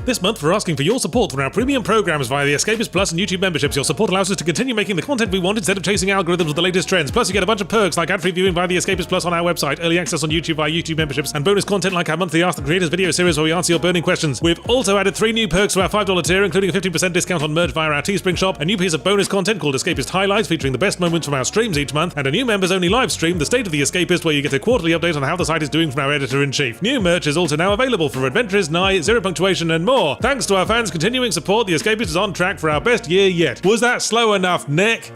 This month, we're asking for your support for our premium programs via the Escapist Plus and YouTube memberships. Your support allows us to continue making the content we want instead of chasing algorithms with the latest trends. Plus, you get a bunch of perks like ad-free viewing via the Escapist Plus on our website, early access on YouTube via YouTube memberships, and bonus content like our monthly Ask the Creators video series where we answer your burning questions. We've also added 3 new perks to our $5 tier, including a 15% discount on merch via our Teespring shop, a new piece of bonus content called Escapist Highlights featuring the best moments from our streams each month, and a new members-only live stream, The State of the Escapist, where you get a quarterly update on how the site is doing from our editor-in-chief. New merch is also now available for Adventures, Nye, Zero Punctuation, and more. Thanks to our fans' continuing support, The Escapist is on track for our best year yet. Was that slow enough, Nick?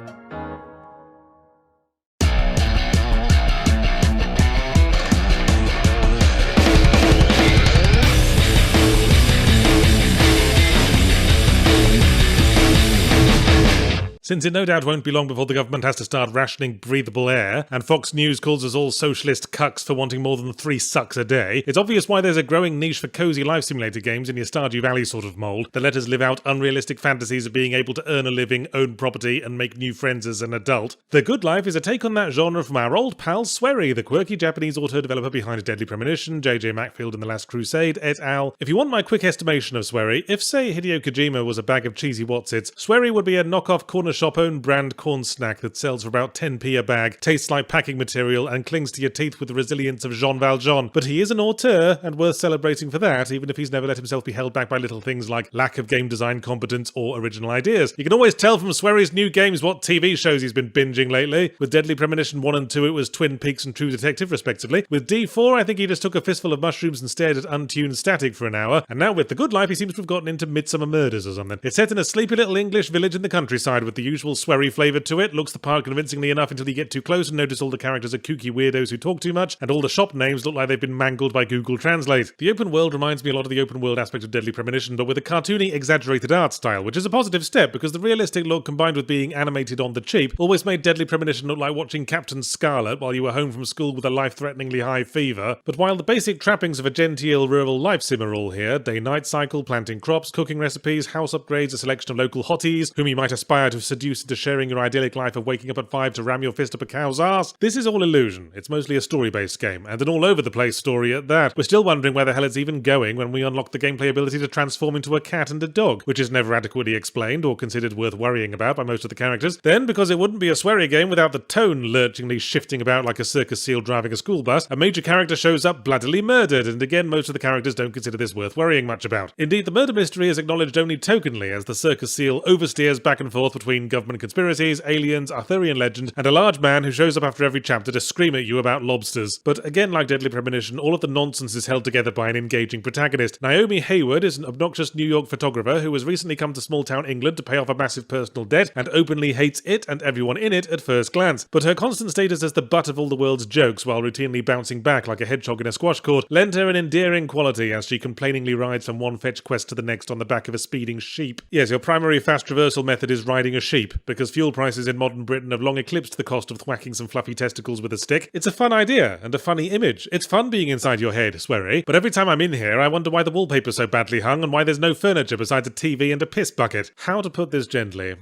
Since it no doubt won't be long before the government has to start rationing breathable air, and Fox News calls us all socialist cucks for wanting more than 3 sucks a day, it's obvious why there's a growing niche for cozy life simulator games in your Stardew Valley sort of mold that let us live out unrealistic fantasies of being able to earn a living, own property, and make new friends as an adult. The Good Life is a take on that genre from our old pal Swery, the quirky Japanese auto-developer behind Deadly Premonition, J.J. Macfield and The Last Crusade, et al. If you want my quick estimation of Swery, if, say, Hideo Kojima was a bag of cheesy Wotsits, Swery would be a knockoff corner shop own brand corn snack that sells for about 10p a bag, tastes like packing material, and clings to your teeth with the resilience of Jean Valjean. But he is an auteur, and worth celebrating for that, even if he's never let himself be held back by little things like lack of game design competence or original ideas. You can always tell from Swery's new games what TV shows he's been binging lately. With Deadly Premonition 1 and 2, it was Twin Peaks and True Detective, respectively. With D4, I think he just took a fistful of mushrooms and stared at untuned static for an hour. And now with The Good Life, he seems to have gotten into Midsummer Murders or something. It's set in a sleepy little English village in the countryside with the usual Swery flavour to it. Looks the part convincingly enough until you get too close and notice all the characters are kooky weirdos who talk too much, and all the shop names look like they've been mangled by Google Translate. The open world reminds me a lot of the open world aspect of Deadly Premonition, but with a cartoony, exaggerated art style, which is a positive step because the realistic look combined with being animated on the cheap always made Deadly Premonition look like watching Captain Scarlet while you were home from school with a life-threateningly high fever. But while the basic trappings of a genteel rural life sim are all here, day-night cycle, planting crops, cooking recipes, house upgrades, a selection of local hotties, whom you might aspire to seduce into sharing your idyllic life of waking up at 5 to ram your fist up a cow's arse, this is all illusion. It's mostly a story-based game, and an all-over-the-place story at that. We're still wondering where the hell it's even going when we unlock the gameplay ability to transform into a cat and a dog, which is never adequately explained or considered worth worrying about by most of the characters. Then, because it wouldn't be a Swery game without the tone lurchingly shifting about like a circus seal driving a school bus, a major character shows up bloodily murdered, and again most of the characters don't consider this worth worrying much about. Indeed, the murder mystery is acknowledged only tokenly as the circus seal oversteers back and forth between government conspiracies, aliens, Arthurian legend, and a large man who shows up after every chapter to scream at you about lobsters. But again, like Deadly Premonition, all of the nonsense is held together by an engaging protagonist. Naomi Hayward is an obnoxious New York photographer who has recently come to small-town England to pay off a massive personal debt and openly hates it and everyone in it at first glance. But her constant status as the butt of all the world's jokes while routinely bouncing back like a hedgehog in a squash court lent her an endearing quality as she complainingly rides from one fetch quest to the next on the back of a speeding sheep. Yes, your primary fast traversal method is riding a sheep, because fuel prices in modern Britain have long eclipsed the cost of thwacking some fluffy testicles with a stick. It's a fun idea and a funny image. It's fun being inside your head, Swery, but every time I'm in here I wonder why the wallpaper's so badly hung and why there's no furniture besides a TV and a piss bucket. How to put this gently?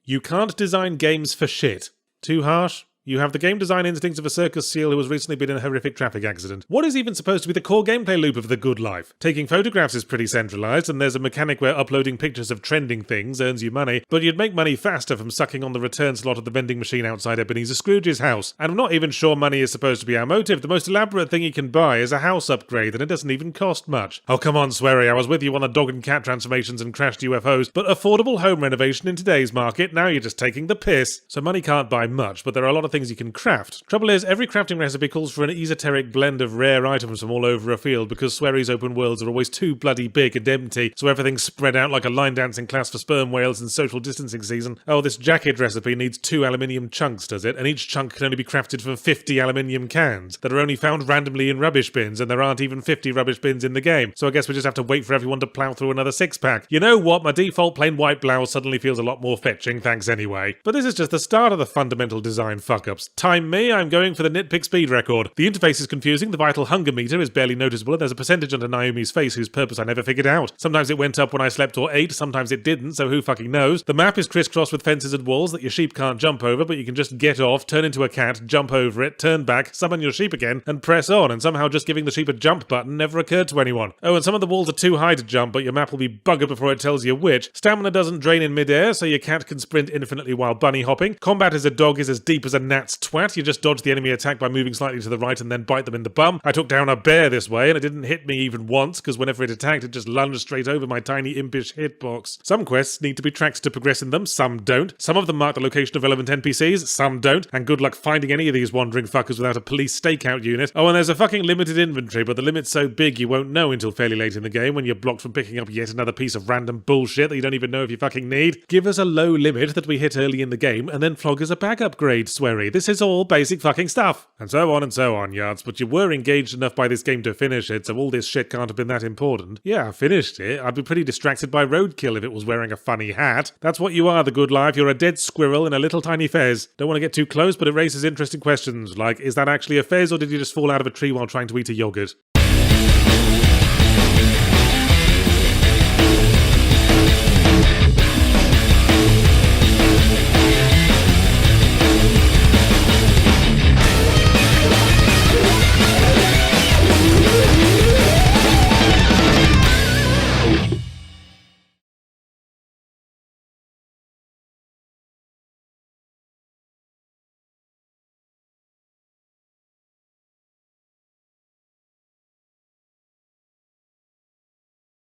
You can't design games for shit. Too harsh? You have the game design instincts of a circus seal who has recently been in a horrific traffic accident. What is even supposed to be the core gameplay loop of The Good Life? Taking photographs is pretty centralised, and there's a mechanic where uploading pictures of trending things earns you money, but you'd make money faster from sucking on the return slot of the vending machine outside Ebenezer Scrooge's house. And I'm not even sure money is supposed to be our motive. The most elaborate thing you can buy is a house upgrade, and it doesn't even cost much. Oh, come on, Swery, I was with you on the dog and cat transformations and crashed UFOs, but affordable home renovation in today's market, now you're just taking the piss. So money can't buy much, but there are a lot of things you can craft. Trouble is, every crafting recipe calls for an esoteric blend of rare items from all over a field because Swery's open worlds are always too bloody big and empty, so everything's spread out like a line dancing class for sperm whales in social distancing season. Oh, this jacket recipe needs 2 aluminium chunks, does it? And each chunk can only be crafted from 50 aluminium cans that are only found randomly in rubbish bins, and there aren't even 50 rubbish bins in the game, so I guess we just have to wait for everyone to plough through another 6-pack. You know what? My default plain white blouse suddenly feels a lot more fetching, thanks anyway. But this is just the start of the fundamental design fuck fuck-ups. Time me, I'm going for the nitpick speed record. The interface is confusing, the vital hunger meter is barely noticeable, and there's a percentage under Naomi's face whose purpose I never figured out. Sometimes it went up when I slept or ate, sometimes it didn't, so who fucking knows. The map is crisscrossed with fences and walls that your sheep can't jump over, but you can just get off, turn into a cat, jump over it, turn back, summon your sheep again, and press on, and somehow just giving the sheep a jump button never occurred to anyone. Oh, and some of the walls are too high to jump, but your map will be buggered before it tells you which. Stamina doesn't drain in midair, so your cat can sprint infinitely while bunny hopping. Combat as a dog is as deep as a gnat's twat. You just dodge the enemy attack by moving slightly to the right and then bite them in the bum. I took down a bear this way, and it didn't hit me even once, because whenever it attacked, it just lunged straight over my tiny impish hitbox. Some quests need to be tracked to progress in them, some don't. Some of them mark the location of relevant NPCs, some don't. And good luck finding any of these wandering fuckers without a police stakeout unit. Oh, and there's a fucking limited inventory, but the limit's so big you won't know until fairly late in the game when you're blocked from picking up yet another piece of random bullshit that you don't even know if you fucking need. Give us a low limit that we hit early in the game, and then flog us a back upgrade, Swery. This is all basic fucking stuff. And so on, yards. But you were engaged enough by this game to finish it, so all this shit can't have been that important. Yeah, I finished it. I'd be pretty distracted by roadkill if it was wearing a funny hat. That's what you are, the good life. You're a dead squirrel in a little tiny fez. Don't want to get too close, but it raises interesting questions, like, is that actually a fez, or did you just fall out of a tree while trying to eat a yogurt?